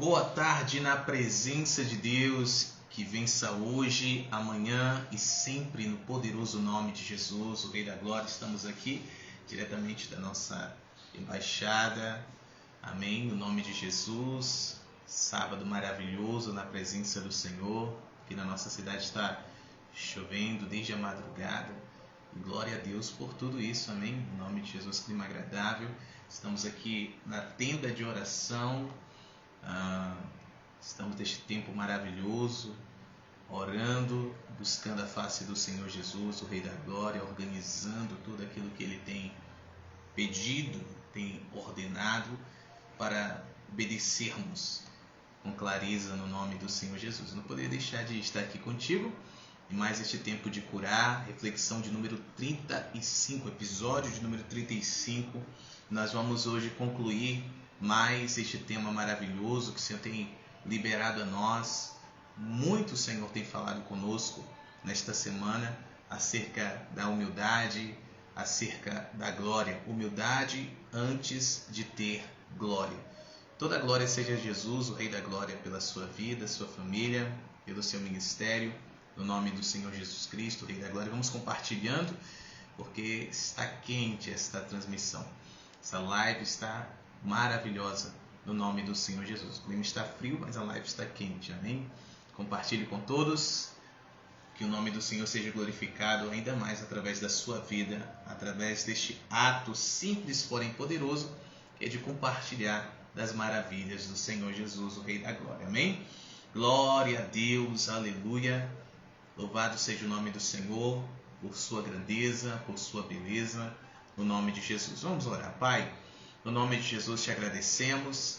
Boa tarde na presença de Deus, que vença hoje, amanhã e sempre no poderoso nome de Jesus, o Rei da Glória. Estamos aqui diretamente da nossa embaixada, amém, no nome de Jesus. Sábado maravilhoso na presença do Senhor. Aqui na nossa cidade está chovendo desde a madrugada. Glória a Deus por tudo isso, amém, no nome de Jesus, clima agradável. Estamos aqui na tenda de oração. Estamos neste tempo maravilhoso, orando, buscando a face do Senhor Jesus, o Rei da Glória, organizando tudo aquilo que Ele tem pedido, tem ordenado para obedecermos com clareza no nome do Senhor Jesus. Não poderia deixar de estar aqui contigo em mais este tempo de curar, reflexão de número 35, episódio de número 35. Nós vamos hoje concluir mais este tema maravilhoso que o Senhor tem liberado a nós. Muito o Senhor tem falado conosco nesta semana acerca da humildade, acerca da glória. Humildade antes de ter glória. Toda a glória seja Jesus, o Rei da Glória, pela sua vida, sua família, pelo seu ministério, no nome do Senhor Jesus Cristo, o Rei da Glória. Vamos compartilhando, porque está quente esta transmissão. Essa live está maravilhosa no nome do Senhor Jesus. O clima está frio, mas a live está quente, amém? Compartilhe com todos, que o nome do Senhor seja glorificado ainda mais através da sua vida, através deste ato simples, porém poderoso, que é de compartilhar das maravilhas do Senhor Jesus, o Rei da Glória, amém? Glória a Deus, aleluia, louvado seja o nome do Senhor, por sua grandeza, por sua beleza, no nome de Jesus. Vamos orar. Pai, no nome de Jesus te agradecemos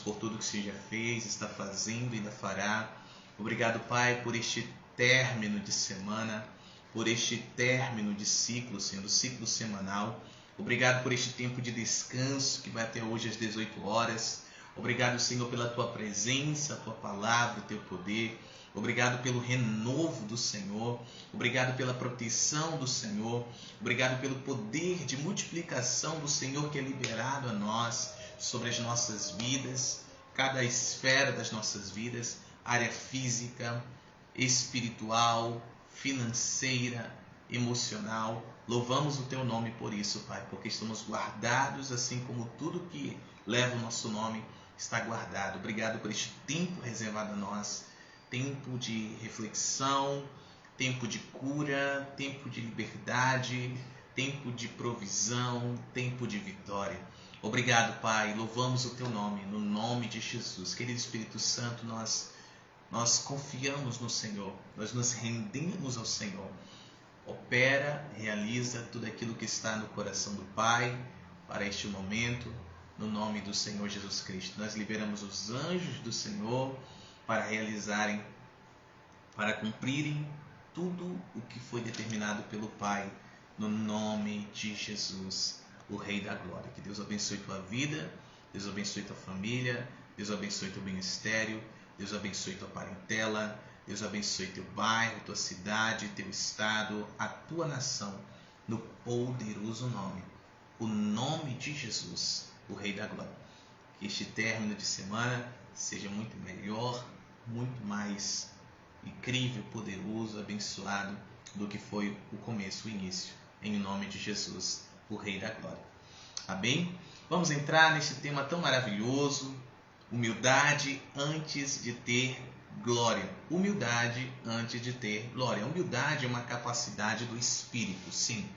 por tudo que você já fez, está fazendo e ainda fará. Obrigado, Pai, por este término de semana, por este término de ciclo, Senhor, do ciclo semanal. Obrigado por este tempo de descanso que vai até hoje às 18 horas. Obrigado, Senhor, pela Tua presença, a Tua palavra, o Teu poder. Obrigado pelo renovo do Senhor, obrigado pela proteção do Senhor, obrigado pelo poder de multiplicação do Senhor que é liberado a nós sobre as nossas vidas, cada esfera das nossas vidas, área física, espiritual, financeira, emocional. Louvamos o Teu nome por isso, Pai, porque estamos guardados assim como tudo que leva o nosso nome está guardado. Obrigado por este tempo reservado a nós. Tempo de reflexão, tempo de cura, tempo de liberdade, tempo de provisão, tempo de vitória. Obrigado, Pai, louvamos o Teu nome, no nome de Jesus. Querido Espírito Santo, nós confiamos no Senhor, nós nos rendemos ao Senhor. Opera, realiza tudo aquilo que está no coração do Pai para este momento, no nome do Senhor Jesus Cristo. Nós liberamos os anjos do Senhor para realizarem, para cumprirem tudo o que foi determinado pelo Pai, no nome de Jesus, o Rei da Glória. Que Deus abençoe tua vida, Deus abençoe tua família, Deus abençoe teu ministério, Deus abençoe tua parentela, Deus abençoe teu bairro, tua cidade, teu estado, a tua nação, no poderoso nome, o nome de Jesus, o Rei da Glória. Que este término de semana seja muito melhor, muito mais incrível, poderoso, abençoado do que foi o começo, o início, em nome de Jesus, o Rei da Glória. Amém? Vamos entrar nesse tema tão maravilhoso, humildade antes de ter glória. Humildade antes de ter glória. Humildade é uma capacidade do Espírito, sim.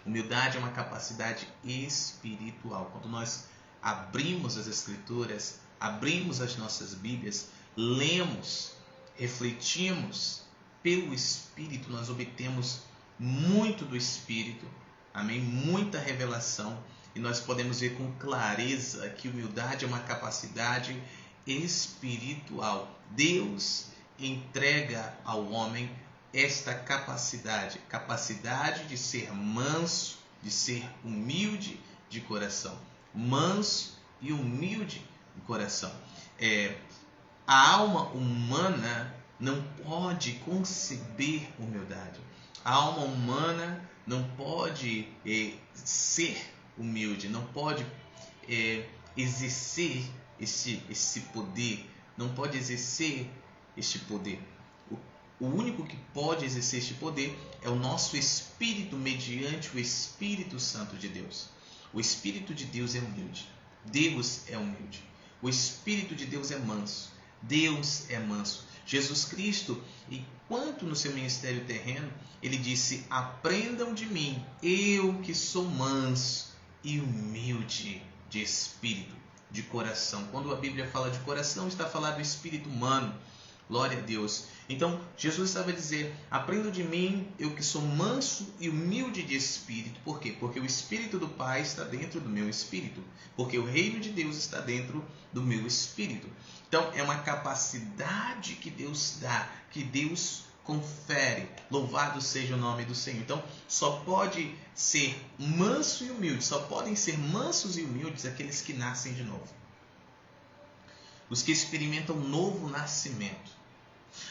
Humildade é uma capacidade espiritual. Quando nós abrimos as Escrituras, abrimos as nossas Bíblias, lemos, refletimos pelo Espírito, nós obtemos muito do Espírito, amém? Muita revelação, e nós podemos ver com clareza que humildade é uma capacidade espiritual. Deus entrega ao homem esta capacidade de ser manso, de ser humilde de coração. Manso e humilde de coração. A alma humana não pode conceber humildade. A alma humana não pode ser humilde, não pode exercer esse poder, não pode exercer este poder. O único que pode exercer este poder é o nosso espírito, mediante o Espírito Santo de Deus. O Espírito de Deus é humilde. Deus é humilde. O Espírito de Deus é manso. Deus é manso. Jesus Cristo, enquanto no seu ministério terreno, ele disse: aprendam de mim, eu que sou manso e humilde de espírito, de coração. Quando a Bíblia fala de coração, está falando do espírito humano. Glória a Deus. Então, Jesus estava a dizer: aprendam de mim, eu que sou manso e humilde de espírito. Por quê? Porque o Espírito do Pai está dentro do meu espírito. Porque o reino de Deus está dentro do meu espírito. Então, é uma capacidade que Deus dá, que Deus confere. Louvado seja o nome do Senhor. Então, só pode ser manso e humilde, só podem ser mansos e humildes aqueles que nascem de novo. Os que experimentam um novo nascimento.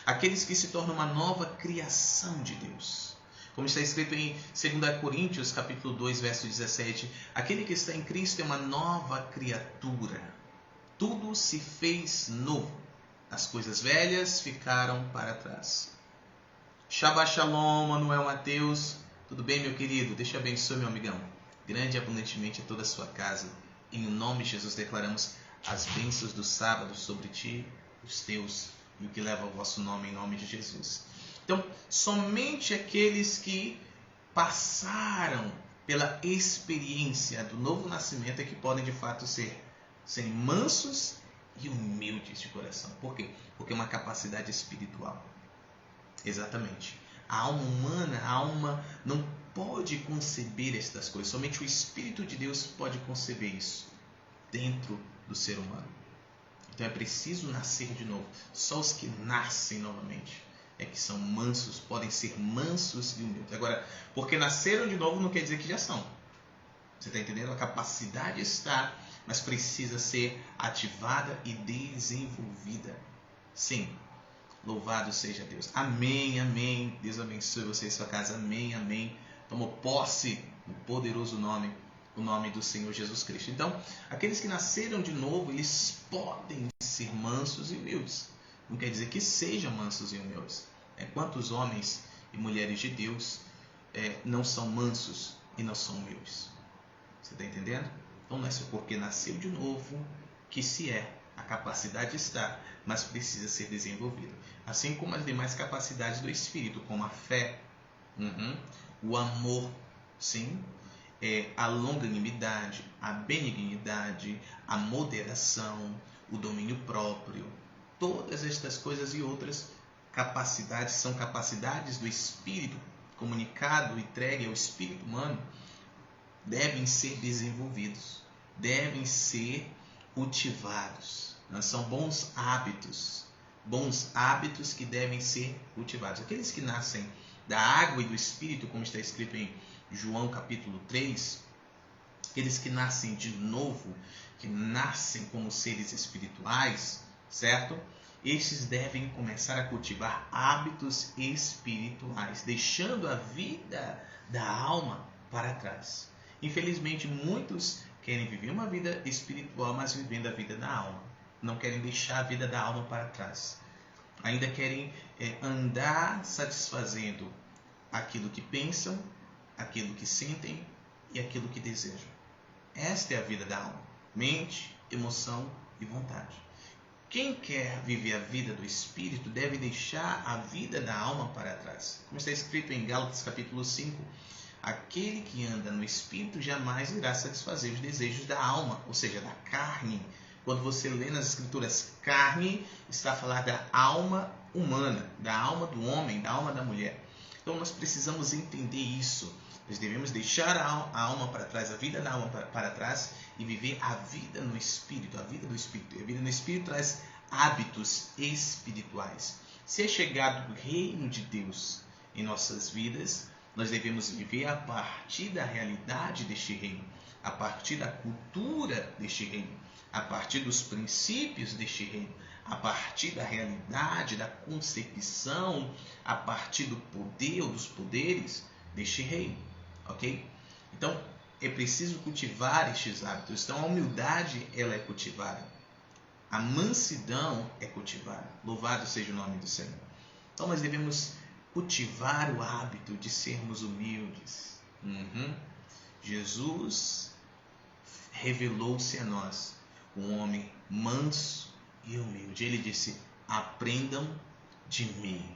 Aqueles que se tornam uma nova criação de Deus. Como está escrito em 2 Coríntios, capítulo 2, verso 17. Aquele que está em Cristo é uma nova criatura. Tudo se fez novo. As coisas velhas ficaram para trás. Shabbat Shalom, Manuel Mateus. Tudo bem, meu querido? Deixa eu abençoe, meu amigão. Grande e abundantemente a toda a sua casa. Em nome de Jesus declaramos as bênçãos do sábado sobre ti, os teus, e o que leva o vosso nome, em nome de Jesus. Então, somente aqueles que passaram pela experiência do novo nascimento é que podem de fato ser mansos e humildes de coração. Por quê? Porque é uma capacidade espiritual. Exatamente. A alma humana, a alma não pode conceber estas coisas. Somente o Espírito de Deus pode conceber isso dentro do ser humano. Então é preciso nascer de novo. Só os que nascem novamente é que são mansos, podem ser mansos e humildes. Agora, porque nasceram de novo não quer dizer que já são. Você está entendendo? A capacidade está, mas precisa ser ativada e desenvolvida. Sim. Louvado seja Deus. Amém, amém. Deus abençoe você e sua casa. Amém, amém. Tomou posse no poderoso nome, o nome do Senhor Jesus Cristo. Então, aqueles que nasceram de novo, eles podem ser mansos e humildes. Não quer dizer que sejam mansos e humildes. Quantos homens e mulheres de Deus não são mansos e não são humildes? Você está entendendo? Então, não é só porque nasceu de novo que se é. A capacidade está, mas precisa ser desenvolvida. Assim como as demais capacidades do Espírito, como a fé, o amor, sim, a longanimidade, a benignidade, a moderação, o domínio próprio. Todas estas coisas e outras capacidades são capacidades do Espírito comunicado, entregue ao Espírito humano, devem ser desenvolvidos, devem ser cultivados. São bons hábitos que devem ser cultivados. Aqueles que nascem da água e do Espírito, como está escrito em João capítulo 3, aqueles que nascem de novo, que nascem como seres espirituais, certo? Estes devem começar a cultivar hábitos espirituais, deixando a vida da alma para trás. Infelizmente, muitos querem viver uma vida espiritual, mas vivendo a vida da alma. Não querem deixar a vida da alma para trás. Ainda querem andar satisfazendo aquilo que pensam, aquilo que sentem e aquilo que desejam. Esta é a vida da alma. Mente, emoção e vontade. Quem quer viver a vida do Espírito deve deixar a vida da alma para trás. Como está escrito em Gálatas capítulo 5, aquele que anda no Espírito jamais irá satisfazer os desejos da alma, ou seja, da carne. Quando você lê nas Escrituras carne, está a falar da alma humana, da alma do homem, da alma da mulher. Então nós precisamos entender isso. Nós devemos deixar a alma para trás, a vida da alma para trás e viver a vida no Espírito, a vida do Espírito. A vida no Espírito traz hábitos espirituais. Se é chegado o reino de Deus em nossas vidas, nós devemos viver a partir da realidade deste reino, a partir da cultura deste reino, a partir dos princípios deste reino, a partir da realidade, da concepção, a partir do poder ou dos poderes deste reino. Ok? Então, é preciso cultivar estes hábitos. Então, a humildade ela é cultivada. A mansidão é cultivada. Louvado seja o nome do Senhor. Então nós devemos cultivar o hábito de sermos humildes. Jesus revelou-se a nós, um homem manso e humilde. Ele disse: aprendam de mim.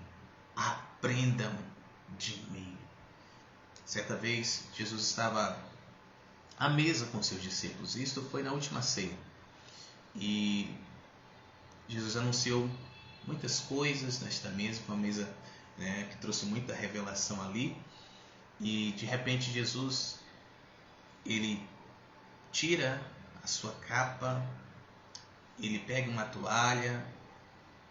Aprendam de mim. Certa vez, Jesus estava à mesa com seus discípulos. Isto foi na última ceia. E Jesus anunciou muitas coisas nesta mesa, uma mesa, né, que trouxe muita revelação ali. E de repente Jesus, ele tira a sua capa, ele pega uma toalha,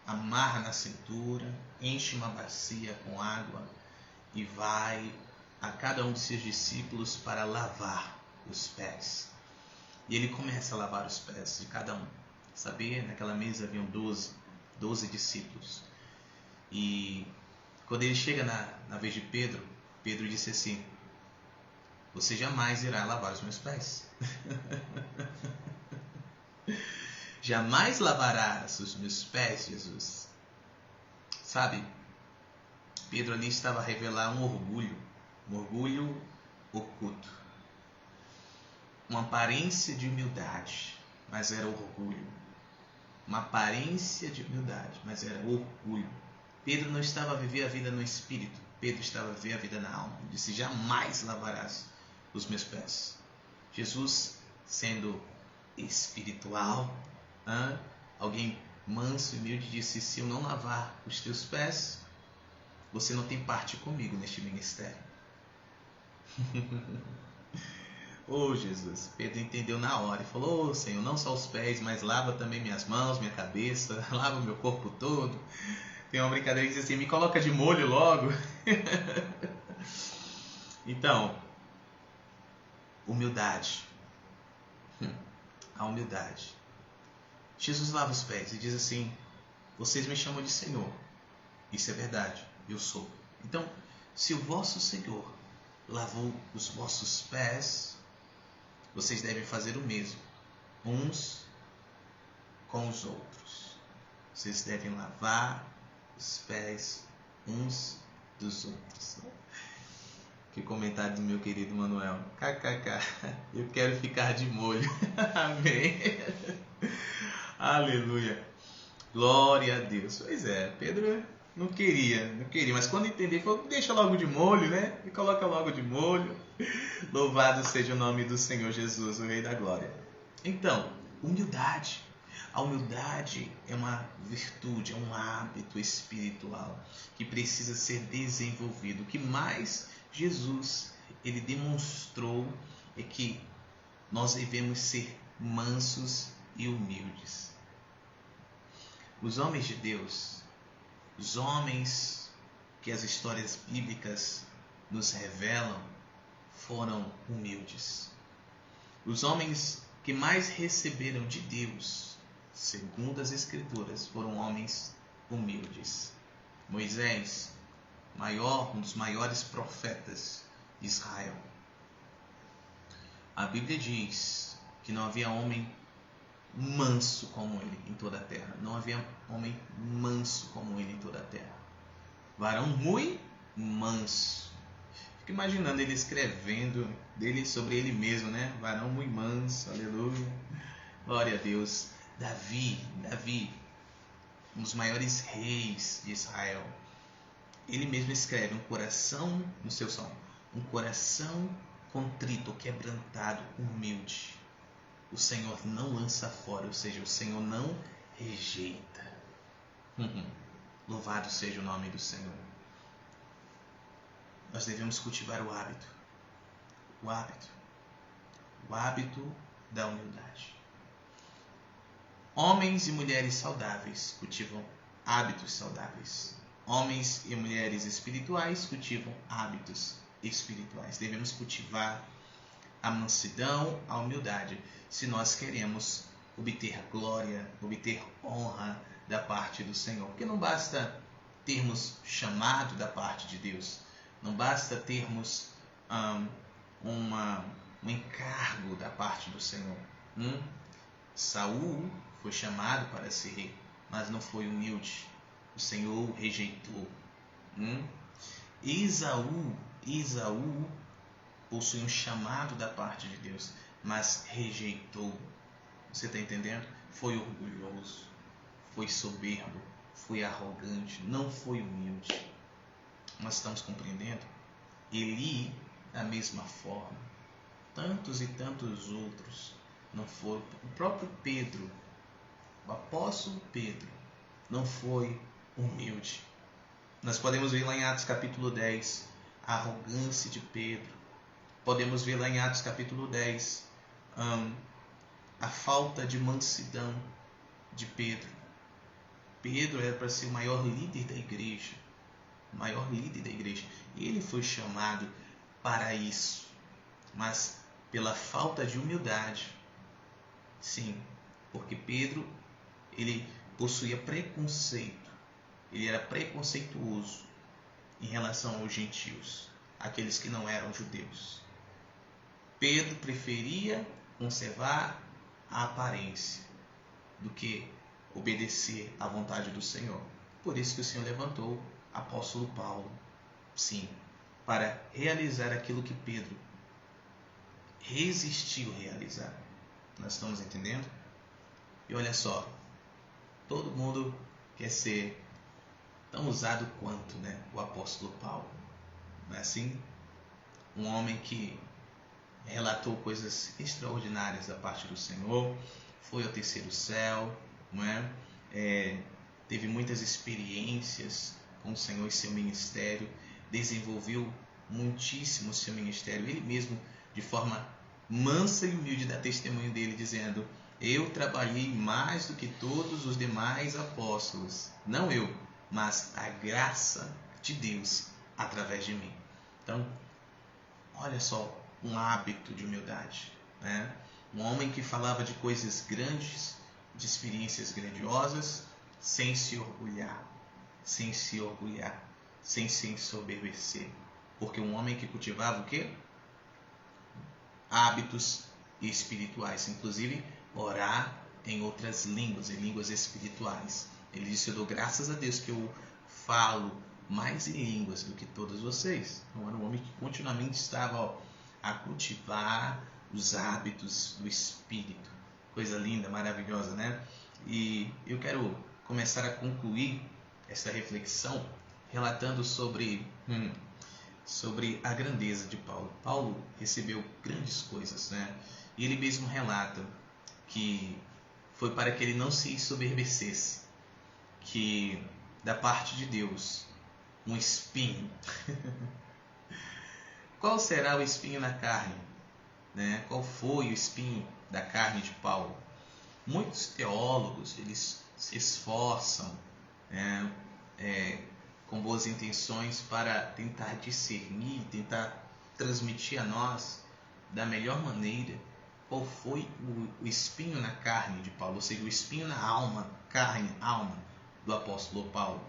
amarra na cintura, enche uma bacia com água e vai a cada um de seus discípulos para lavar os pés. E ele começa a lavar os pés de cada um. Sabia? Naquela mesa haviam 12 discípulos. E quando ele chega na vez de Pedro, Pedro disse assim: você jamais irá lavar os meus pés. Jamais lavarás os meus pés, Jesus. Sabe? Pedro ali estava a revelar um orgulho oculto. Uma aparência de humildade, mas era orgulho. Uma aparência de humildade, mas era orgulho. Pedro não estava a viver a vida no espírito. Pedro estava a viver a vida na alma. Ele disse: jamais lavarás os meus pés. Jesus, sendo espiritual, alguém manso e humilde, disse: se eu não lavar os teus pés, você não tem parte comigo neste ministério. Oh Jesus, Pedro entendeu na hora e falou: oh Senhor, não só os pés, mas lava também minhas mãos, minha cabeça, lava o meu corpo todo. Tem uma brincadeira que diz assim: me coloca de molho logo. Então, humildade. A humildade. Jesus lava os pés e diz assim: vocês me chamam de Senhor. Isso é verdade, eu sou. Então, se o vosso Senhor lavou os vossos pés, vocês devem fazer o mesmo, uns com os outros. Vocês devem lavar os pés uns dos outros. Que comentário do meu querido Manuel. KKK, eu quero ficar de molho. Amém. Aleluia. Glória a Deus. Pois é, Pedro não queria, mas quando entender, falou: deixa logo de molho, né? E coloca logo de molho. Louvado seja o nome do Senhor Jesus, o Rei da Glória. Então, humildade. A humildade é uma virtude, é um hábito espiritual que precisa ser desenvolvido. O que mais Jesus ele demonstrou é que nós devemos ser mansos e humildes. Os homens de Deus, os homens que as histórias bíblicas nos revelam, foram humildes. Os homens que mais receberam de Deus, segundo as Escrituras, foram homens humildes. Moisés, um dos maiores profetas de Israel. A Bíblia diz que não havia homem manso como ele em toda a terra. Não havia homem manso como ele em toda a terra. Varão muito manso. Fico imaginando ele escrevendo sobre ele mesmo, né? Varão muito manso, aleluia. Glória a Deus. Davi, um dos maiores reis de Israel. Ele mesmo escreve no seu salmo, um coração contrito, quebrantado, humilde. O Senhor não lança fora, ou seja, o Senhor não rejeita. Louvado seja o nome do Senhor. Nós devemos cultivar o hábito da humildade. Homens e mulheres saudáveis cultivam hábitos saudáveis. Homens e mulheres espirituais cultivam hábitos espirituais. Devemos cultivar a mansidão, a humildade, se nós queremos obter glória, obter honra da parte do Senhor. Porque não basta termos chamado da parte de Deus, não basta termos um encargo da parte do Senhor. Saul foi chamado para ser rei, mas não foi humilde. O Senhor o rejeitou. Esaú possui um chamado da parte de Deus, mas rejeitou. Você está entendendo? Foi orgulhoso, foi soberbo, foi arrogante, não foi humilde. Nós estamos compreendendo? Eli, da mesma forma, tantos e tantos outros não foram. O próprio Pedro, o apóstolo Pedro, não foi humilde. Nós podemos ver lá em Atos capítulo 10 a arrogância de Pedro. Podemos ver lá em Atos capítulo 10 a falta de mansidão de Pedro. Pedro era para ser o maior líder da igreja. E ele foi chamado para isso. Mas pela falta de humildade. Sim, porque Pedro, ele possuía preconceito. Ele era preconceituoso em relação aos gentios, aqueles que não eram judeus. Pedro preferia conservar a aparência do que obedecer à vontade do Senhor. Por isso que o Senhor levantou o apóstolo Paulo, sim, para realizar aquilo que Pedro resistiu realizar. Nós estamos entendendo? E olha só, todo mundo quer ser tão usado quanto, o apóstolo Paulo. Não é assim? Um homem que relatou coisas extraordinárias da parte do Senhor, foi ao terceiro céu, não é? Teve muitas experiências com o Senhor e seu ministério, desenvolveu muitíssimo o seu ministério. Ele mesmo, de forma mansa e humilde, dá testemunho dele, dizendo: eu trabalhei mais do que todos os demais apóstolos. Não eu, mas a graça de Deus através de mim. Então, olha só, um hábito de humildade, né? Um homem que falava de coisas grandes, de experiências grandiosas, sem se orgulhar, sem se ensoberbecer. Porque um homem que cultivava o quê? Hábitos espirituais, inclusive orar em outras línguas, em línguas espirituais. Ele disse: eu dou graças a Deus que eu falo mais em línguas do que todos vocês. Então era um homem que continuamente estava a cultivar os hábitos do Espírito. Coisa linda, maravilhosa, né? E eu quero começar a concluir esta reflexão relatando sobre a grandeza de Paulo. Paulo recebeu grandes coisas, né? E ele mesmo relata que foi para que ele não se ensoberbecesse, que da parte de Deus um espinho. Qual será o espinho na carne? Né? Qual foi o espinho da carne de Paulo? Muitos teólogos, eles se esforçam, com boas intenções para tentar discernir, tentar transmitir a nós da melhor maneira qual foi o espinho na carne de Paulo, ou seja, o espinho na alma, carne, alma do apóstolo Paulo.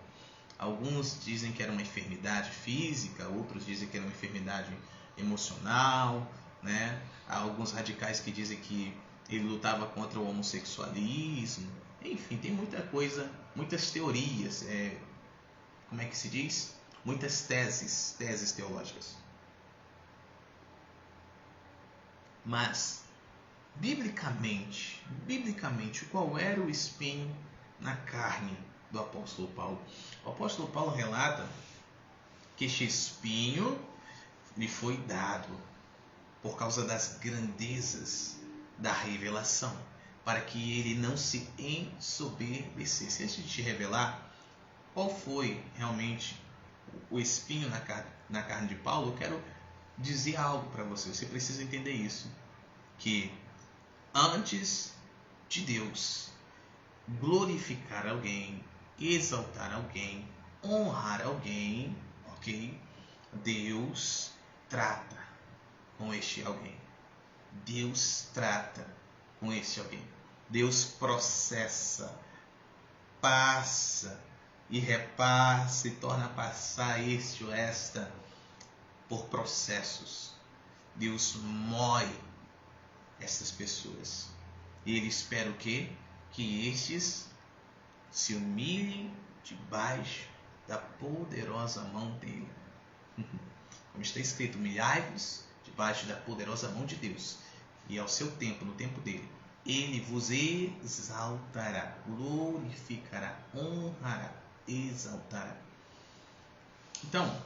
Alguns dizem que era uma enfermidade física, outros dizem que era uma enfermidade emocional, né? Há alguns radicais que dizem que ele lutava contra o homossexualismo. Enfim, tem muita coisa, muitas teorias, como é que se diz? Muitas teses teológicas. Mas, biblicamente, qual era o espinho na carne do apóstolo Paulo? O apóstolo Paulo relata que este espinho lhe foi dado por causa das grandezas da revelação, para que ele não se ensoberbecesse. Antes de te revelar qual foi realmente o espinho na carne de Paulo, eu quero dizer algo para você. Você precisa entender isso, que antes de Deus glorificar alguém, exaltar alguém, honrar alguém, ok? Deus trata com este alguém. Deus trata com este alguém. Deus processa, passa e repassa e torna a passar este ou esta por processos. Deus moe essas pessoas. E Ele espera o quê? que estes se humilhem debaixo da poderosa mão dele. Como está escrito, humilhai-vos debaixo da poderosa mão de Deus, e ao seu tempo, no tempo dele, ele vos exaltará, glorificará, honrará, exaltará. Então,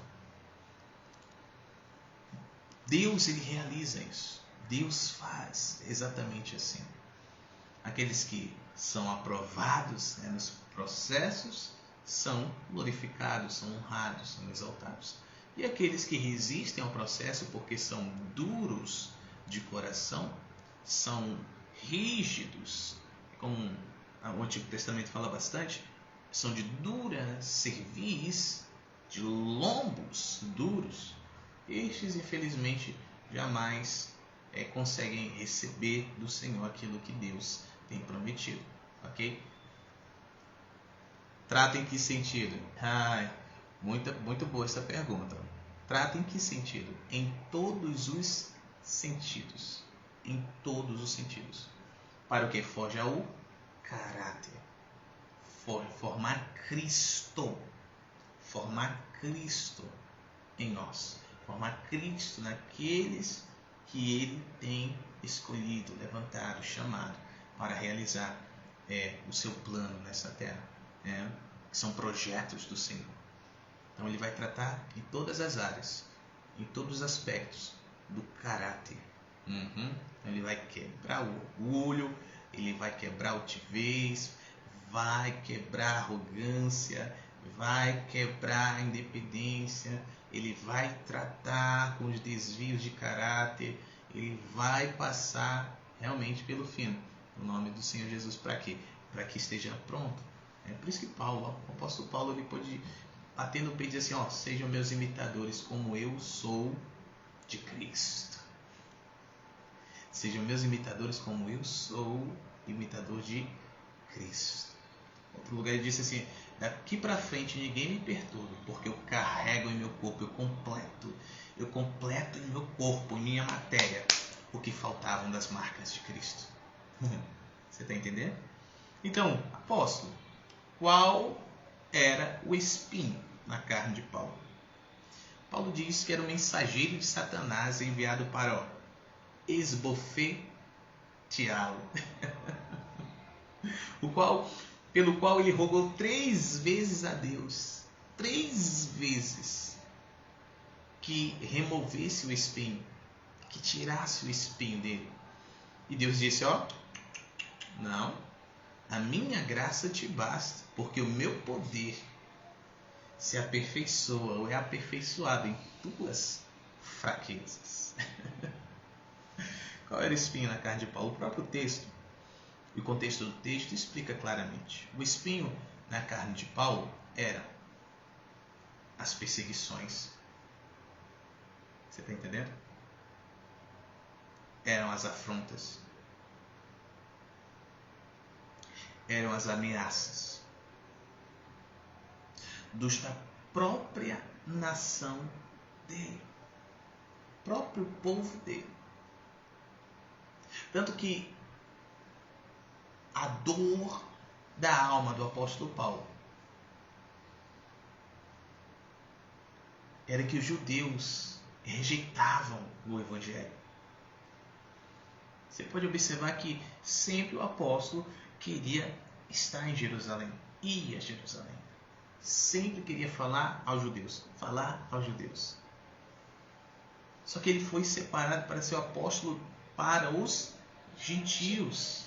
Deus, ele realiza isso. Deus faz exatamente assim. Aqueles que são aprovados, nos processos são glorificados, são honrados, são exaltados. E aqueles que resistem ao processo porque são duros de coração, são rígidos, como o Antigo Testamento fala bastante, são de dura cerviz, de lombos duros, estes infelizmente jamais conseguem receber do Senhor aquilo que Deus tem prometido, ok? Trata em que sentido? Muito boa essa pergunta. Trata em que sentido? Em todos os sentidos. Em todos os sentidos. Para o que? Forja o caráter. Formar Cristo. Formar Cristo em nós. Formar Cristo naqueles que Ele tem escolhido, levantado, chamado para realizar o seu plano nessa terra. Que são projetos do Senhor. Então Ele vai tratar em todas as áreas, em todos os aspectos do caráter. Então Ele vai quebrar o orgulho, Ele vai quebrar a altivez, vai quebrar a arrogância, vai quebrar a independência, Ele vai tratar com os desvios de caráter, Ele vai passar realmente pelo fino. No nome do Senhor Jesus, para quê? Para que esteja pronto. Por isso que o apóstolo Paulo, ele pôde bater no peito e dizer assim, sejam meus imitadores como eu sou de Cristo. Sejam meus imitadores como eu sou imitador de Cristo. Outro lugar ele disse assim, daqui para frente ninguém me perturba, porque eu carrego em meu corpo, eu completo em meu corpo, em minha matéria, o que faltavam das marcas de Cristo. Você está entendendo? Então, apóstolo, qual era o espinho na carne de Paulo? Paulo diz que era o mensageiro de Satanás enviado para esbofeteá-lo. Pelo qual ele rogou 3 vezes a Deus, 3 vezes, que removesse o espinho, que tirasse o espinho dele. E Deus disse, não, a minha graça te basta, porque o meu poder se aperfeiçoa ou é aperfeiçoado em tuas fraquezas. Qual era o espinho na carne de Paulo? O próprio texto, e o contexto do texto explica claramente. O espinho na carne de Paulo era as perseguições. Você está entendendo? Eram as afrontas. Eram as ameaças da própria nação dele, próprio povo dele. Tanto que a dor da alma do apóstolo Paulo era que os judeus rejeitavam o evangelho. Você pode observar que sempre o apóstolo queria estar em Jerusalém, ia a Jerusalém. Sempre queria falar aos judeus. Só que ele foi separado para ser o apóstolo para os gentios.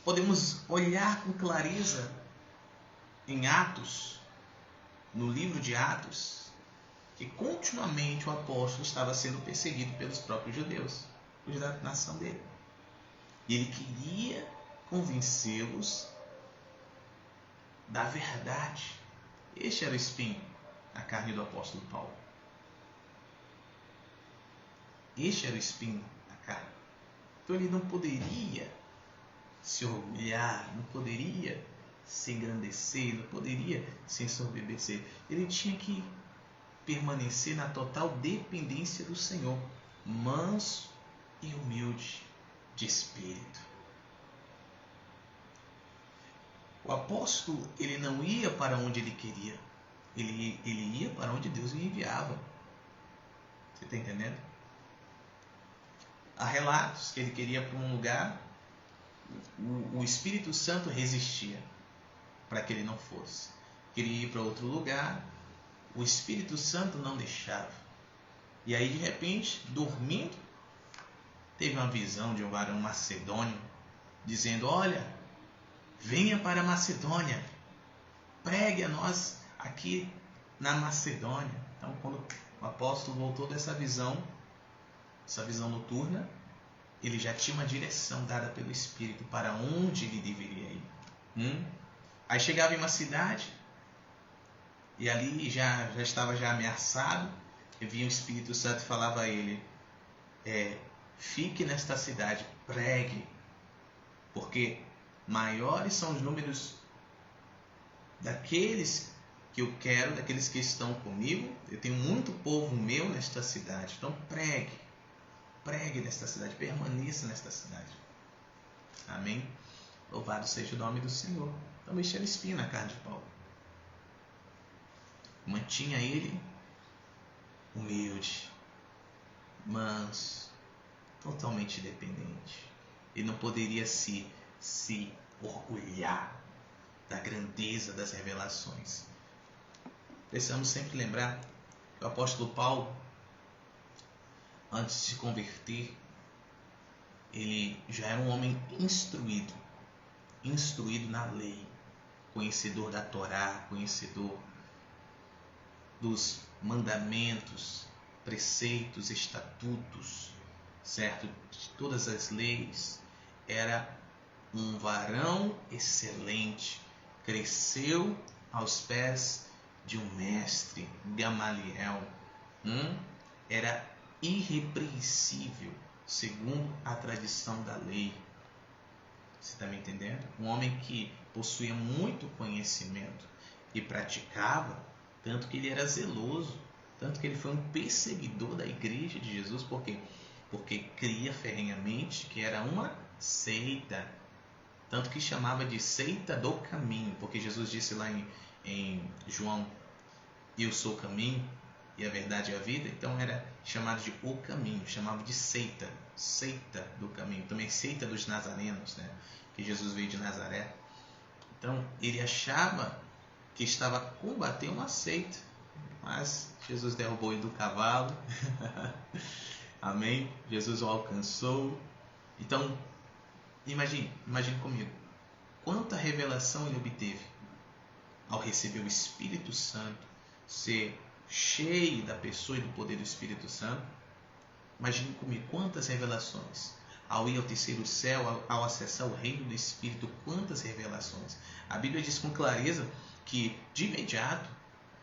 Podemos olhar com clareza em Atos, no livro de Atos, que continuamente o apóstolo estava sendo perseguido pelos próprios judeus, os da nação dele. E ele queria convencê-los da verdade. Este era o espinho na carne do apóstolo Paulo. Este era o espinho na carne. Então ele não poderia se orgulhar, não poderia se engrandecer, não poderia se ensoberbecer. Ele tinha que permanecer na total dependência do Senhor, manso e humilde de espírito. O apóstolo, ele não ia para onde ele queria. Ele ia para onde Deus o enviava. Você está entendendo? Há relatos que ele queria para um lugar, o Espírito Santo resistia para que ele não fosse. Queria ir para outro lugar, o Espírito Santo não deixava. E aí, de repente, dormindo, teve uma visão de um varão macedônio, dizendo: olha, venha para a Macedônia, pregue a nós aqui na Macedônia. Então, quando o apóstolo voltou dessa visão, essa visão noturna, ele já tinha uma direção dada pelo Espírito para onde ele deveria ir. Aí chegava em uma cidade, e ali já estava ameaçado, e vinha o Espírito Santo e falava a ele: fique nesta cidade, pregue, porque maiores são os números daqueles que eu quero, daqueles que estão comigo. Eu tenho muito povo meu nesta cidade, então pregue nesta cidade, permaneça nesta cidade. Amém? Louvado seja o nome do Senhor. Então mexendo espinho na carne de Paulo, mantinha ele humilde, manso, totalmente dependente. Ele não poderia se orgulhar da grandeza das revelações. Precisamos sempre lembrar que o apóstolo Paulo, antes de se converter, ele já era um homem instruído na lei, conhecedor da Torá, conhecedor dos mandamentos, preceitos, estatutos, certo? De todas as leis. Era um varão excelente, cresceu aos pés de um mestre, Gamaliel. Era irrepreensível, segundo a tradição da lei. Você está me entendendo? Um homem que possuía muito conhecimento e praticava, tanto que ele era zeloso, tanto que ele foi um perseguidor da igreja de Jesus, porque cria ferrenhamente que era uma seita, tanto que chamava de seita do caminho, porque Jesus disse lá em João: eu sou o caminho e a verdade e a vida. Então era chamado de o caminho, chamava de seita do caminho, também seita dos nazarenos, né? Que Jesus veio de Nazaré. Então ele achava que estava combatendo uma seita, mas Jesus derrubou ele do cavalo. Amém? Jesus o alcançou. Então imagine comigo quanta revelação ele obteve ao receber o Espírito Santo, ser cheio da pessoa e do poder do Espírito Santo. Imagine comigo quantas revelações ao ir ao terceiro céu, ao acessar o reino do Espírito, quantas revelações. A Bíblia diz com clareza que de imediato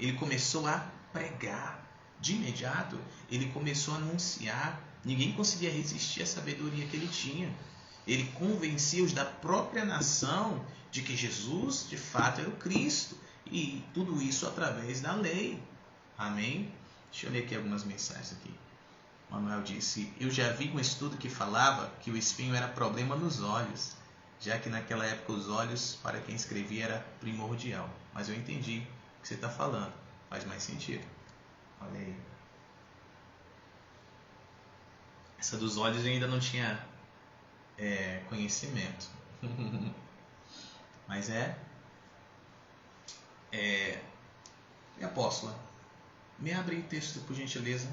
ele começou a pregar, de imediato ele começou a anunciar. Ninguém conseguia resistir à sabedoria que ele tinha. Ele convencia os da própria nação de que Jesus de fato era o Cristo, e tudo isso através da lei. Amém? Deixa eu ler aqui algumas mensagens aqui. Manuel disse: eu já vi um estudo que falava que o espinho era problema nos olhos, já que naquela época os olhos para quem escrevia era primordial. Mas eu entendi o que você está falando, faz mais sentido. Olha aí, essa dos olhos eu ainda não tinha conhecimento. Mas apóstola, me abre texto por gentileza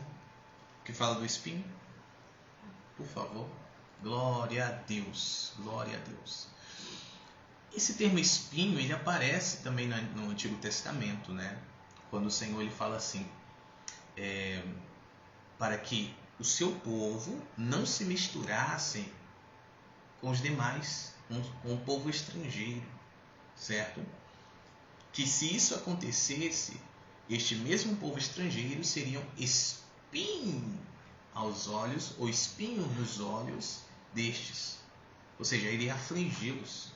que fala do espinho, por favor. Glória a Deus, glória a Deus. Esse termo espinho, ele aparece também no Antigo Testamento, né? Quando o Senhor ele fala assim, para que o seu povo não se misturasse com os demais, com o povo estrangeiro, certo? Que se isso acontecesse, este mesmo povo estrangeiro seria um espinho aos olhos, ou espinho nos olhos destes. Ou seja, ele ia afligi-los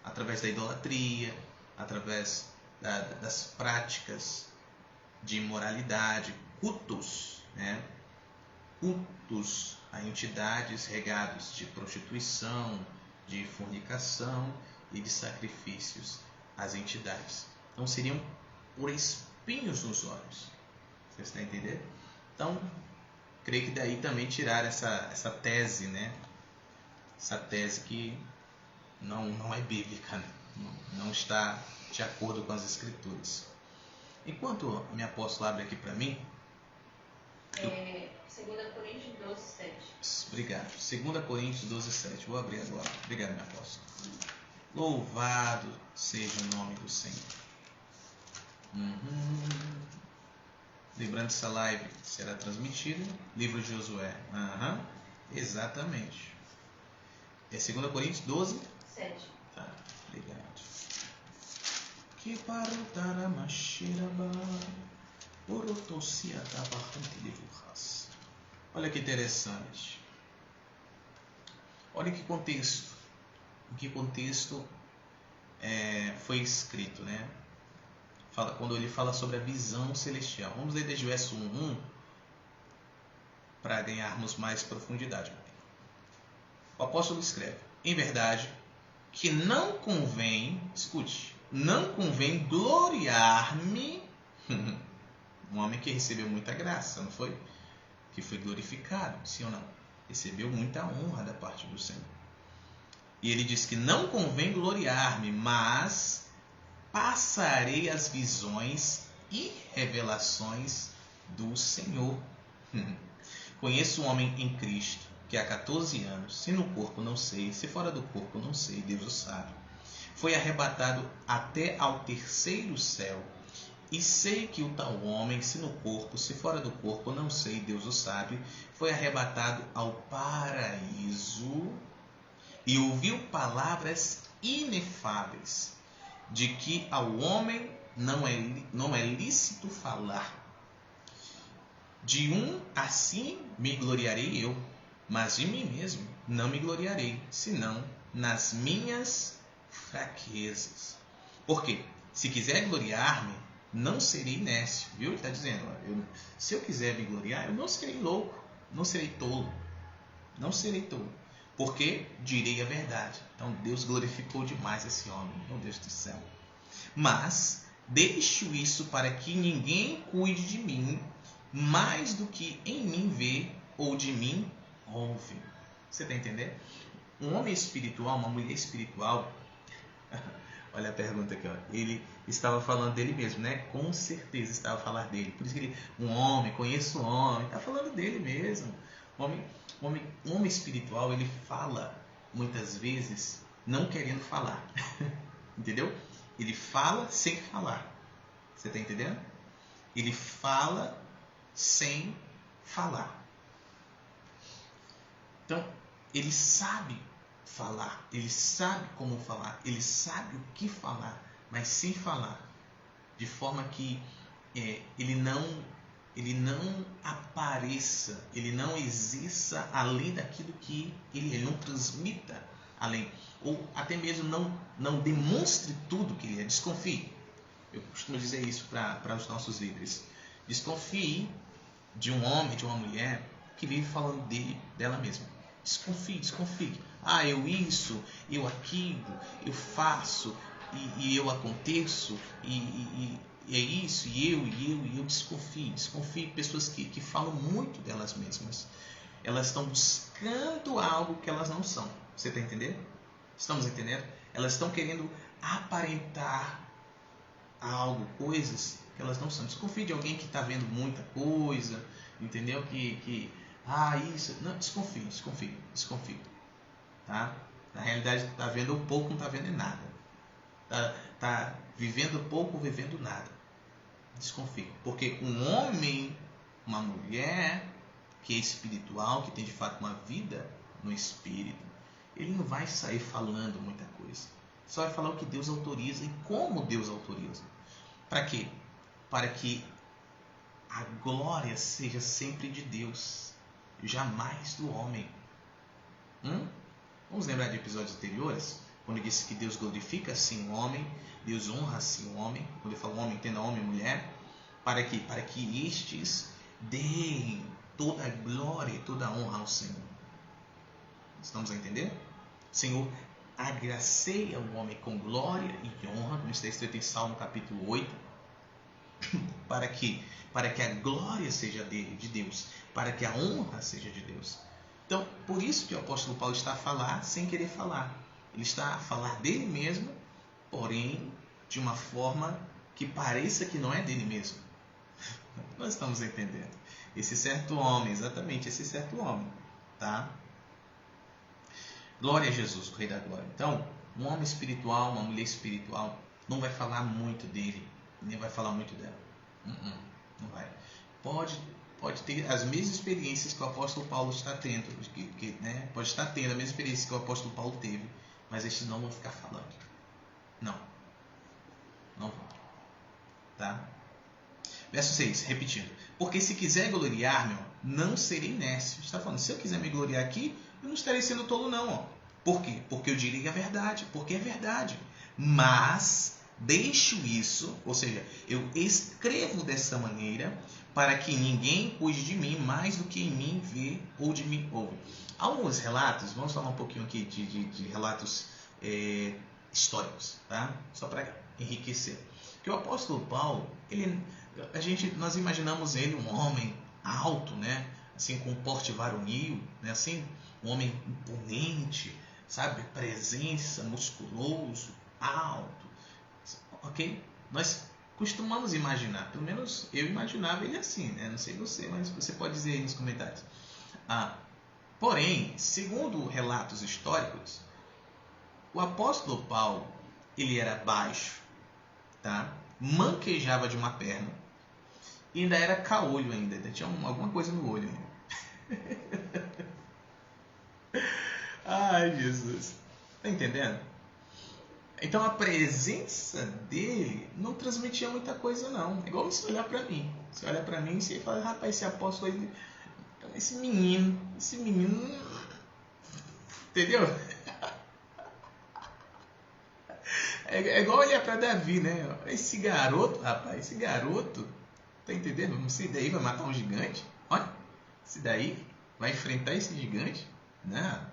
através da idolatria, através das práticas de imoralidade, cultos, né? Cultos a entidades regados de prostituição, de fornicação, e de sacrifícios às entidades. Então seriam por espinhos nos olhos. Você está entendendo? Então, creio que daí também tirar essa tese, né? Essa tese que não é bíblica, né? Não está de acordo com as Escrituras. Enquanto a minha apóstola abre aqui para mim... 2 Coríntios 12, 7. Obrigado. 2 Coríntios 12, 7. Vou abrir agora. Obrigado, minha apóstola. Louvado seja o nome do Senhor. Lembrando que essa live será transmitida. Livro de Josué. Exatamente. É 2 Coríntios 12? 7. Tá, obrigado. Que parutara machiraba. Orotossia tabarrante de burras. Olha que interessante. Olha que contexto. Em que contexto foi escrito, né? Quando ele fala sobre a visão celestial. Vamos ler desde o verso 1 para ganharmos mais profundidade. O apóstolo escreve: em verdade, que não convém, escute, não convém gloriar-me. Um homem que recebeu muita graça, não foi? Que foi glorificado, sim ou não? Recebeu muita honra da parte do Senhor. E ele diz que não convém gloriar-me, mas passarei as visões e revelações do Senhor. Conheço um homem em Cristo que há 14 anos, se no corpo não sei, se fora do corpo não sei, Deus o sabe, foi arrebatado até ao terceiro céu. E sei que o tal homem, se no corpo, se fora do corpo, não sei, Deus o sabe, foi arrebatado ao paraíso e ouviu palavras inefáveis, de que ao homem não é lícito falar. De um assim me gloriarei eu, mas de mim mesmo não me gloriarei, senão nas minhas fraquezas. Porque se quiser gloriar-me, não serei nércio, viu? Ele está dizendo, se eu quiser me gloriar, eu não serei louco, não serei tolo, porque direi a verdade. Então Deus glorificou demais esse homem, meu Deus do céu. Mas deixo isso para que ninguém cuide de mim mais do que em mim vê ou de mim ouve. Você está entendendo? Um homem espiritual, uma mulher espiritual... Olha a pergunta aqui, ó. Ele estava falando dele mesmo, né? Com certeza estava falando dele. Por isso que conheço um homem, está falando dele mesmo. Um homem espiritual, ele fala muitas vezes não querendo falar. Entendeu? Ele fala sem falar. Você está entendendo? Ele fala sem falar. Então, ele sabe falar, ele sabe como falar, ele sabe o que falar, mas sem falar, de forma que ele não apareça, ele não exerça além daquilo que ele não transmita além, ou até mesmo não demonstre tudo que ele é. Desconfie. Eu costumo dizer isso para os nossos líderes. Desconfie de um homem, de uma mulher que vive falando dela mesma. Desconfie. Eu isso, eu aquilo, eu faço, e eu aconteço, e é isso, e eu desconfie. Pessoas que falam muito delas mesmas. Elas estão buscando algo que elas não são. Você está entendendo? Estamos entendendo? Elas estão querendo aparentar algo, coisas que elas não são. Desconfie de alguém que está vendo muita coisa, entendeu? Isso. Não, desconfie. Tá? Na realidade, está vendo pouco, não está vendo nada. Tá vivendo pouco, vivendo nada. Desconfie. Porque um homem, uma mulher que é espiritual, que tem de fato uma vida no espírito, ele não vai sair falando muita coisa. Só vai falar o que Deus autoriza e como Deus autoriza. Para quê? Para que a glória seja sempre de Deus, jamais do homem. Vamos lembrar de episódios anteriores, quando ele disse que Deus glorifica assim o homem, Deus honra assim o homem. Quando ele fala homem, entenda homem e mulher. Para quê? Para que estes deem toda a glória e toda a honra ao Senhor. Estamos a entender? O Senhor agraceia o homem com glória e honra, como está escrito em Salmo capítulo 8, para que a glória seja de Deus, para que a honra seja de Deus. Então, por isso que o apóstolo Paulo está a falar sem querer falar. Ele está a falar dele mesmo, porém de uma forma que pareça que não é dele mesmo. Nós estamos entendendo. Esse certo homem, exatamente esse certo homem, tá? Glória a Jesus, o Rei da Glória. Então, um homem espiritual, uma mulher espiritual, não vai falar muito dele, nem vai falar muito dela. Não vai. Pode ter as mesmas experiências que o apóstolo Paulo está tendo, né? Pode estar tendo a mesma experiência que o apóstolo Paulo teve, mas estes não vão ficar falando. Não vão. Tá? Verso 6, repetindo. Porque se quiser gloriar-me, não serei nércio. Está falando, se eu quiser me gloriar aqui, eu não estarei sendo tolo não. Ó. Por quê? Porque eu direi a verdade. Porque é verdade. Mas deixo isso, ou seja, eu escrevo dessa maneira para que ninguém cuide de mim mais do que em mim vê ou de mim ouve. Alguns relatos, vamos falar um pouquinho aqui de relatos históricos, tá? Só para enriquecer. Que o apóstolo Paulo, nós imaginamos ele um homem alto, né? Assim, com porte varonil, né? Assim, um homem imponente, sabe? Presença, musculoso, alto, ok? Nós costumamos imaginar, pelo menos eu imaginava ele assim, né? Não sei você, mas você pode dizer aí nos comentários. Porém, segundo relatos históricos, o apóstolo Paulo, ele era baixo, tá? Manquejava de uma perna e ainda era caolho ainda tinha alguma coisa no olho ainda. Ai, Jesus, tá entendendo? Então a presença dele não transmitia muita coisa não. É igual você olhar para mim. Você olha para mim e você fala, rapaz, esse apóstolo, esse menino, entendeu? É igual olhar para Davi, né? Esse garoto, rapaz, tá entendendo? Esse daí vai matar um gigante. Olha, esse daí vai enfrentar esse gigante, né?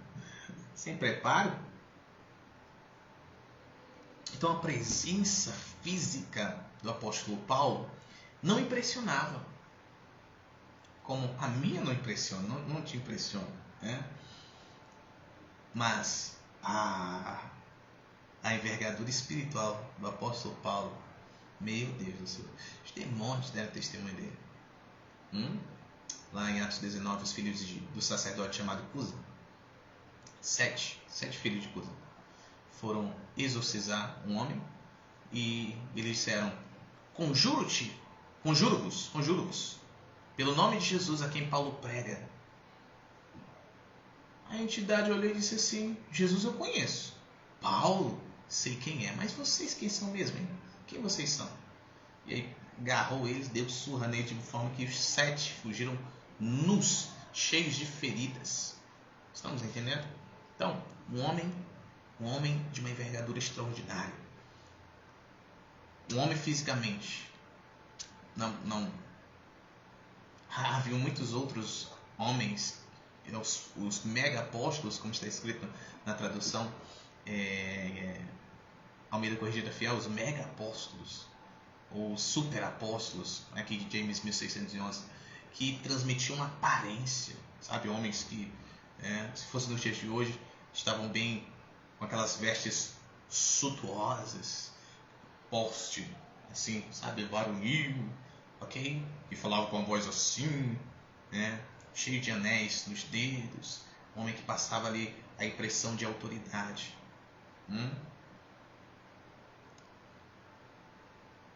Sem preparo. Então a presença física do apóstolo Paulo não impressionava. Como a minha não impressiona, não te impressiona, né? Mas a envergadura espiritual do apóstolo Paulo, meu Deus do céu, os demônios deram testemunho dele. Lá em Atos 19, os filhos do sacerdote chamado Cusa, 7 filhos de Cusa, foram exorcizar um homem e eles disseram, conjuro-vos, pelo nome de Jesus a quem Paulo prega. A entidade olhou e disse assim, Jesus eu conheço, Paulo sei quem é, mas vocês quem são mesmo, hein? Quem vocês são? E aí agarrou eles, deu surra nele de forma que os 7 fugiram nus, cheios de feridas. Estamos entendendo? Então, um homem de uma envergadura extraordinária. Um homem fisicamente. Não. Havia muitos outros homens, os mega apóstolos, como está escrito na tradução Almeida Corrigida Fiel, os mega apóstolos, ou super apóstolos, aqui de James 1611, que transmitiam uma aparência, sabe? Homens que, se fosse nos dias de hoje, estavam bem com aquelas vestes suntuosas, poste, assim, sabe? Varonil, ok? Que falavam com a voz assim, né? Cheio de anéis nos dedos, homem que passava ali a impressão de autoridade.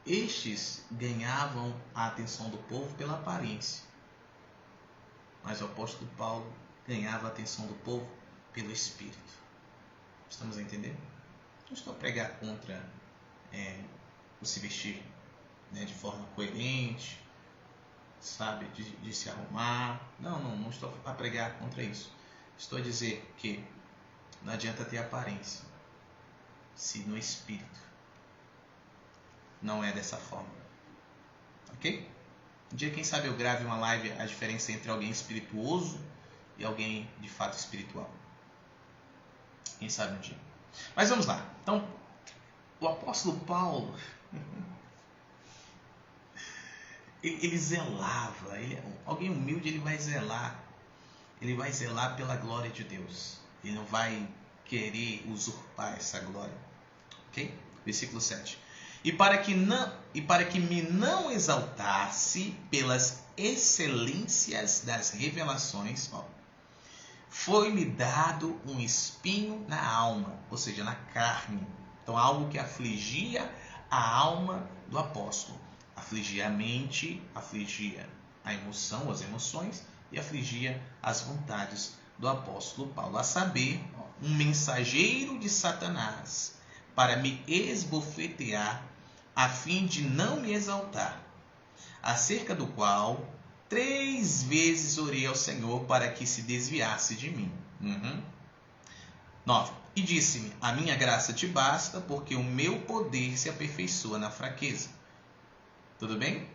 Estes ganhavam a atenção do povo pela aparência, mas o apóstolo Paulo ganhava a atenção do povo pelo Espírito. Estamos a entender? Não estou a pregar contra o se vestir, né, de forma coerente, sabe, de se arrumar. Não estou a pregar contra isso. Estou a dizer que não adianta ter aparência se no Espírito não é dessa forma. Ok? Um dia, quem sabe, eu grave uma live a diferença entre alguém espirituoso e alguém de fato espiritual. Quem sabe um dia. Mas vamos lá. Então, o apóstolo Paulo, ele zelava. Alguém humilde, ele vai zelar. Ele vai zelar pela glória de Deus. Ele não vai querer usurpar essa glória. Ok? Versículo 7. E para que me não exaltasse pelas excelências das revelações, foi-me dado um espinho na alma, ou seja, na carne. Então, algo que afligia a alma do apóstolo. Afligia a mente, afligia a emoção, as emoções, e afligia as vontades do apóstolo Paulo. A saber, um mensageiro de Satanás, para me esbofetear, a fim de não me exaltar, acerca do qual 3 vezes orei ao Senhor para que se desviasse de mim. 9. E disse-me, a minha graça te basta, porque o meu poder se aperfeiçoa na fraqueza. Tudo bem?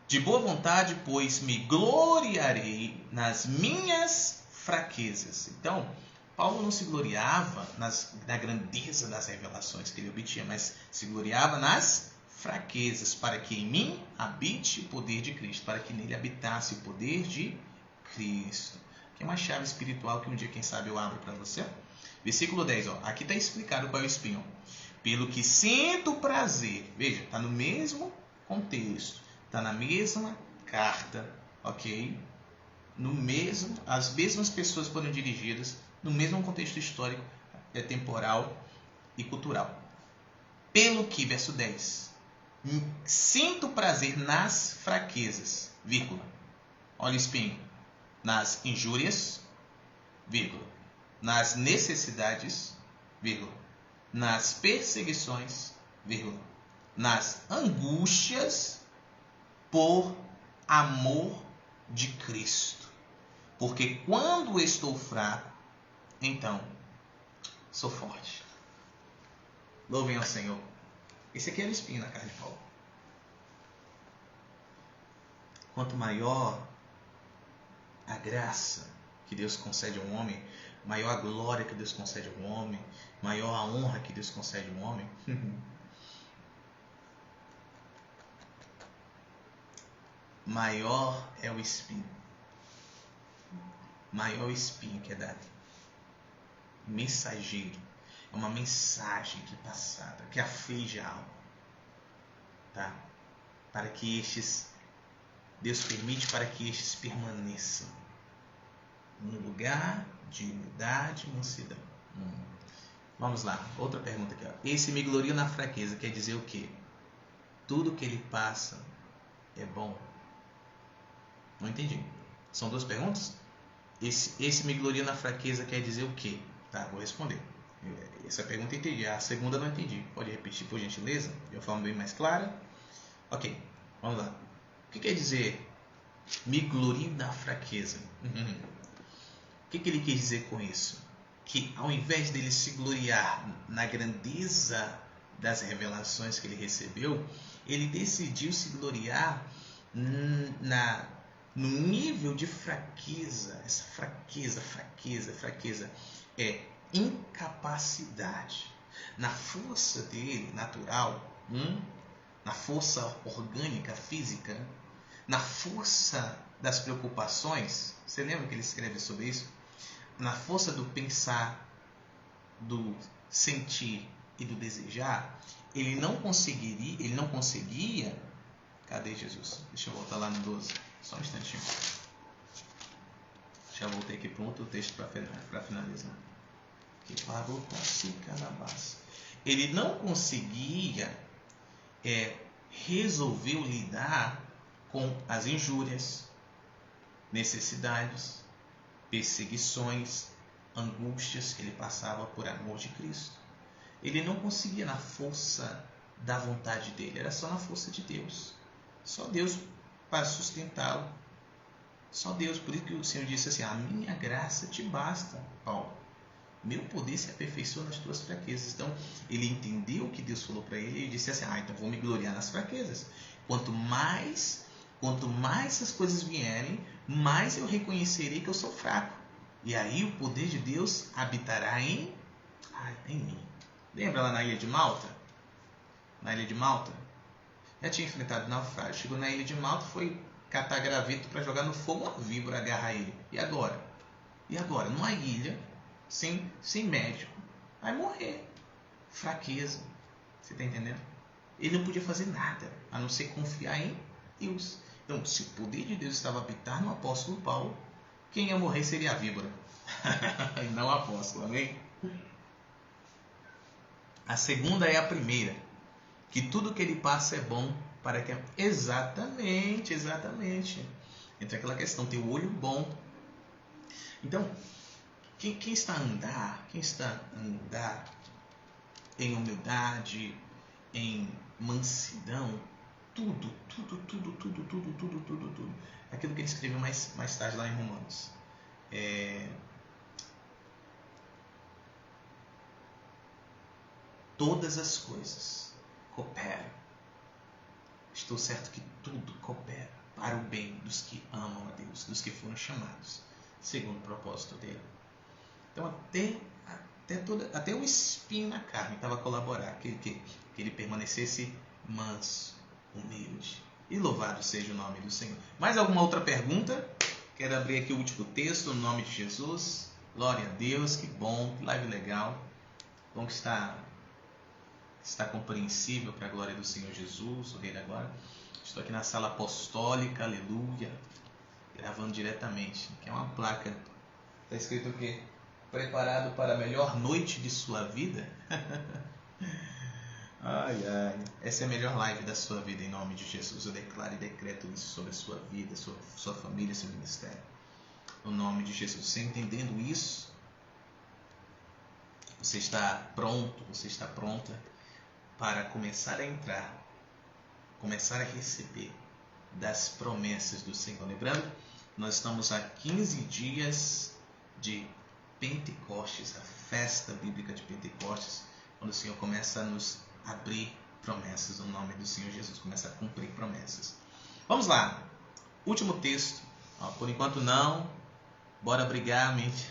De boa vontade, pois me gloriarei nas minhas fraquezas. Então, Paulo não se gloriava na grandeza das revelações que ele obtinha, mas se gloriava nas fraquezas, para que em mim habite o poder de Cristo, para que nele habitasse o poder de Cristo. Que é uma chave espiritual que um dia, quem sabe, eu abro para você. Versículo 10, aqui está explicado qual é o espinho. Pelo que sinto prazer, veja, está no mesmo contexto, está na mesma carta, ok? As mesmas pessoas foram dirigidas, no mesmo contexto histórico, temporal e cultural. Pelo que, verso 10, sinto prazer nas fraquezas, vírgula. Olha o espinho. Nas injúrias, vírgula. Nas necessidades, vírgula. Nas perseguições, vírgula. Nas angústias, por amor de Cristo. Porque quando estou fraco, então sou forte. Louvem ao Senhor. Esse aqui é o espinho na carne de Paulo. Quanto maior a graça que Deus concede ao homem, maior a glória que Deus concede ao homem, maior a honra que Deus concede ao homem, maior é o espinho. Maior o espinho que é dado. Mensageiro. É uma mensagem que é passada, que aflige a alma. Tá? Para que estes, Deus permite para que estes permaneçam no lugar de humildade e mansidão. Vamos lá, outra pergunta aqui. Esse me gloria na fraqueza quer dizer o quê? Tudo que ele passa é bom? Não entendi. São 2 perguntas? Esse me gloria na fraqueza quer dizer o quê? Tá, vou responder. Essa pergunta eu entendi. A segunda não entendi. Pode repetir, por gentileza? De uma forma bem mais clara. Ok, vamos lá. O que quer dizer me glorie na fraqueza? O que ele quer dizer com isso? Que ao invés dele se gloriar na grandeza das revelações que ele recebeu, ele decidiu se gloriar no nível de fraqueza. Essa fraqueza é incapacidade. Na força dele, natural, na força orgânica, física, na força das preocupações. Você lembra que ele escreve sobre isso? Na força do pensar, do sentir e do desejar, ele não conseguia. Cadê Jesus? Deixa eu voltar lá no 12. Só um instantinho. Já voltei aqui para um outro texto para finalizar. Ele não conseguia resolver lidar com as injúrias, necessidades, perseguições, angústias que ele passava por amor de Cristo. Ele não conseguia na força da vontade dele, era só na força de Deus. Só Deus para sustentá-lo. Só Deus. Por isso que o Senhor disse assim, a minha graça te basta, Paulo. Meu poder se aperfeiçoa nas tuas fraquezas. Então, ele entendeu o que Deus falou para ele e disse assim, então vou me gloriar nas fraquezas. Quanto mais essas coisas vierem, mais eu reconhecerei que eu sou fraco. E aí o poder de Deus habitará em mim. Lembra lá na ilha de Malta? Na ilha de Malta? Já tinha enfrentado naufrágio. Chegou na ilha de Malta, foi catar graveto para jogar no fogo, uma víbora agarrar ele. E agora? Numa ilha, sem médico, vai morrer. Fraqueza. Você está entendendo? Ele não podia fazer nada, a não ser confiar em Deus. Então, se o poder de Deus estava a habitar no apóstolo Paulo, quem ia morrer seria a víbora. E não o apóstolo, amém? A segunda é a primeira. Que tudo que ele passa é bom para que... Exatamente. Entra aquela questão, ter o olho bom. Então, quem está a andar em humildade, em mansidão, tudo. Aquilo que ele escreveu mais tarde lá em Romanos. Todas as coisas cooperam. Estou certo que tudo coopera para o bem dos que amam a Deus, dos que foram chamados segundo o propósito dele. Então até o espinho na carne estava a colaborar, que ele permanecesse manso, humilde. E louvado seja o nome do Senhor. Mais alguma outra pergunta? Quero abrir aqui o último texto, no nome de Jesus. Glória a Deus, que bom, que live legal. Bom que está compreensível para a glória do Senhor Jesus, o Rei da Glória. Estou aqui na sala apostólica, aleluia, gravando diretamente. Aqui é uma placa, está escrito o quê? Preparado para a melhor noite de sua vida? Ai, essa é a melhor live da sua vida, em nome de Jesus. Eu declaro e decreto isso sobre a sua vida, sua família, seu ministério. No nome de Jesus. Você entendendo isso, você está pronto, você está pronta para começar a entrar, começar a receber das promessas do Senhor. Lembrando, nós estamos a 15 dias de Pentecostes, a festa bíblica de Pentecostes, quando o Senhor começa a nos abrir promessas no nome do Senhor Jesus, começa a cumprir promessas. Vamos lá, último texto. Por enquanto não, bora brigar a mente.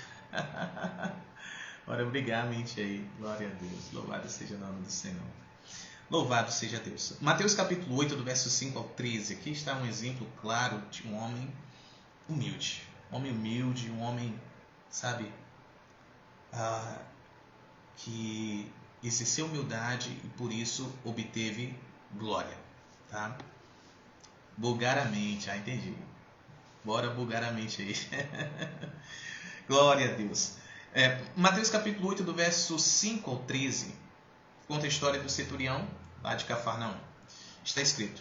Bora brigar a mente aí. Glória a Deus, louvado seja o nome do Senhor. Louvado seja Deus. Mateus capítulo 8, do verso 5 ao 13. Aqui está um exemplo claro de um homem humilde. Um homem, sabe, que exerceu humildade e por isso obteve glória. Tá? Vulgaramente, entendi. Bora vulgaramente aí. Glória a Deus. Mateus capítulo 8, do verso 5 ao 13. Conta a história do centurião lá de Cafarnaum. Está escrito: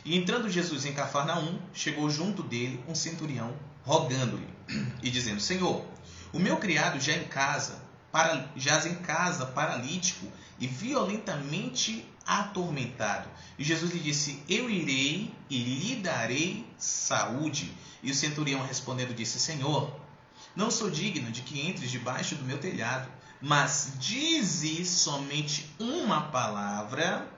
E entrando Jesus em Cafarnaum, chegou junto dele um centurião, rogando-lhe e dizendo: Senhor, o meu criado jaz em casa paralítico e violentamente atormentado. E Jesus lhe disse: Eu irei e lhe darei saúde. E o centurião respondendo disse: Senhor, não sou digno de que entres debaixo do meu telhado, mas dize somente uma palavra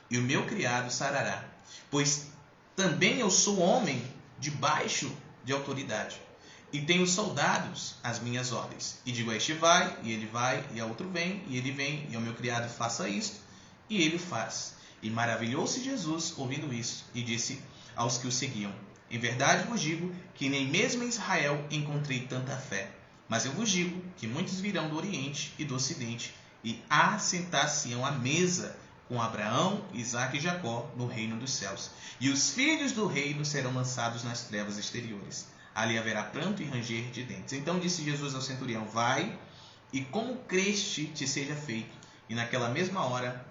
e o meu criado sarará. Pois também eu sou homem debaixo de autoridade e tenho soldados às minhas ordens. E digo a este vai, e ele vai, e a outro vem, e ele vem, e ao meu criado faça isto, e ele faz. E maravilhou-se Jesus ouvindo isso, e disse aos que o seguiam: Em verdade vos digo que nem mesmo em Israel encontrei tanta fé. Mas eu vos digo que muitos virão do Oriente e do Ocidente e assentar-se-ão à mesa com Abraão, Isaque e Jacó no reino dos céus. E os filhos do reino serão lançados nas trevas exteriores. Ali haverá pranto e ranger de dentes. Então disse Jesus ao centurião: Vai, e como creste te seja feito. E naquela mesma hora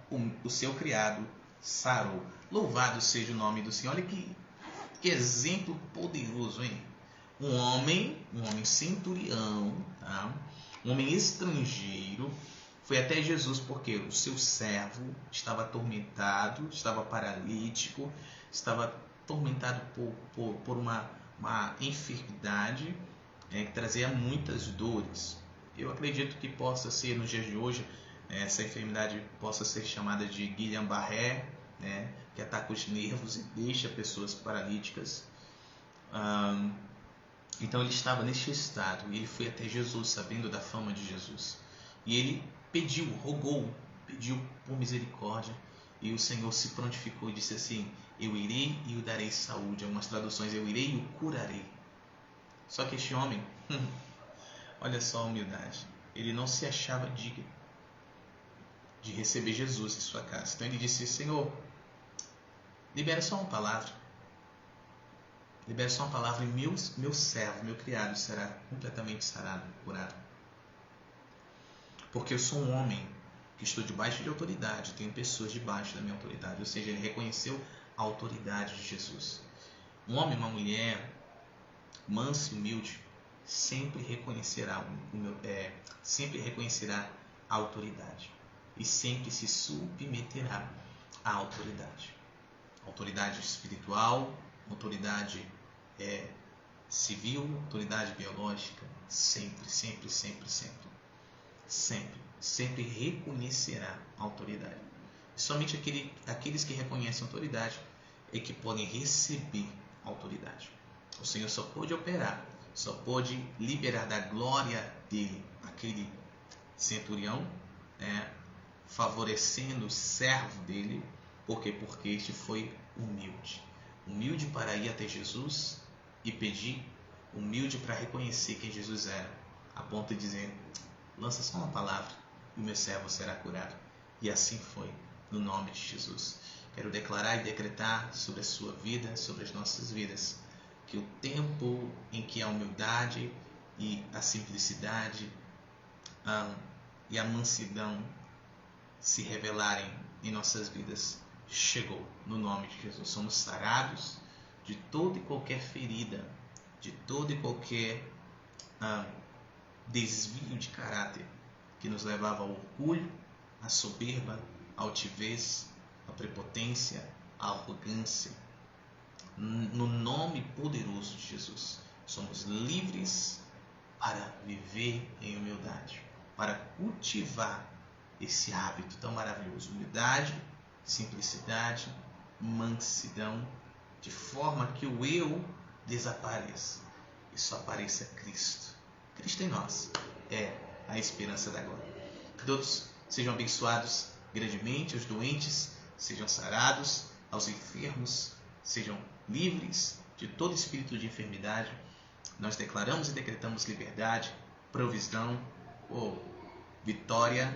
o seu criado sarou. Louvado seja o nome do Senhor. Olha que exemplo poderoso, hein? Um homem centurião, tá? Um homem estrangeiro, foi até Jesus porque o seu servo estava atormentado, estava paralítico, estava atormentado por uma enfermidade que trazia muitas dores. Eu acredito que possa ser, nos dias de hoje, essa enfermidade possa ser chamada de Guillain-Barré, né? Que ataca os nervos e deixa pessoas paralíticas. Então ele estava neste estado e ele foi até Jesus, sabendo da fama de Jesus. E ele pediu, rogou, pediu por misericórdia. E o Senhor se prontificou e disse assim: eu irei e o darei saúde. Em algumas traduções, eu irei e o curarei. Só que este homem, olha só a humildade, ele não se achava digno de receber Jesus em sua casa. Então ele disse: Senhor, libera só uma palavra. Libera só uma palavra e meu servo, meu criado será completamente sarado, curado. Porque eu sou um homem que estou debaixo de autoridade, tenho pessoas debaixo da minha autoridade. Ou seja, ele reconheceu a autoridade de Jesus. Um homem, uma mulher manso e humilde sempre reconhecerá a autoridade e sempre se submeterá à autoridade. Autoridade espiritual, autoridade civil, autoridade biológica, sempre reconhecerá a autoridade. Somente aqueles que reconhecem a autoridade é que podem receber a autoridade. O Senhor só pode operar, só pode liberar da glória dele aquele centurião, favorecendo o servo dele. Por quê? Porque este foi humilde para ir até Jesus e pedir, humilde para reconhecer quem Jesus era, a ponto de dizer: lança só uma palavra e o meu servo será curado. E assim foi, no nome de Jesus. Quero declarar e decretar sobre a sua vida, sobre as nossas vidas, que o tempo em que a humildade e a simplicidade e a mansidão se revelarem em nossas vidas chegou, no nome de Jesus. Somos sarados de toda e qualquer ferida, de todo e qualquer desvio de caráter que nos levava ao orgulho, à soberba, à altivez, à prepotência, à arrogância. No nome poderoso de Jesus, somos livres para viver em humildade, para cultivar esse hábito tão maravilhoso: humildade, simplicidade, mansidão, de forma que o eu desapareça e só apareça Cristo. Cristo em nós é a esperança da glória. Que todos sejam abençoados grandemente, os doentes sejam sarados, aos enfermos sejam livres de todo espírito de enfermidade. Nós declaramos e decretamos liberdade, provisão, vitória,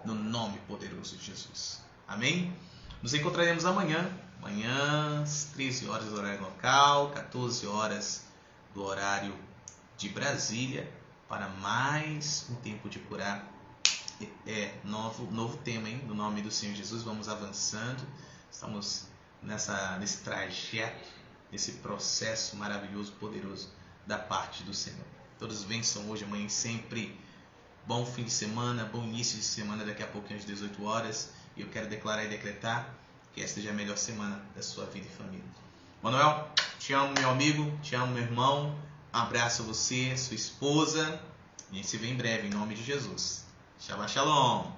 no nome poderoso de Jesus. Amém? Nos encontraremos amanhã, às 13 horas do horário local, 14 horas do horário de Brasília, para mais um tempo de curar. Novo tema, hein? No nome do Senhor Jesus, vamos avançando. Estamos nesse trajeto, nesse processo maravilhoso, poderoso da parte do Senhor. Todos vençam hoje, amanhã, sempre. Bom fim de semana, bom início de semana, daqui a pouquinho às 18 horas. E eu quero declarar e decretar que esta seja a melhor semana da sua vida e família. Manuel, te amo, meu amigo, te amo, meu irmão. Um abraço a você, sua esposa. A gente se vê em breve, em nome de Jesus. Shabbat Shalom.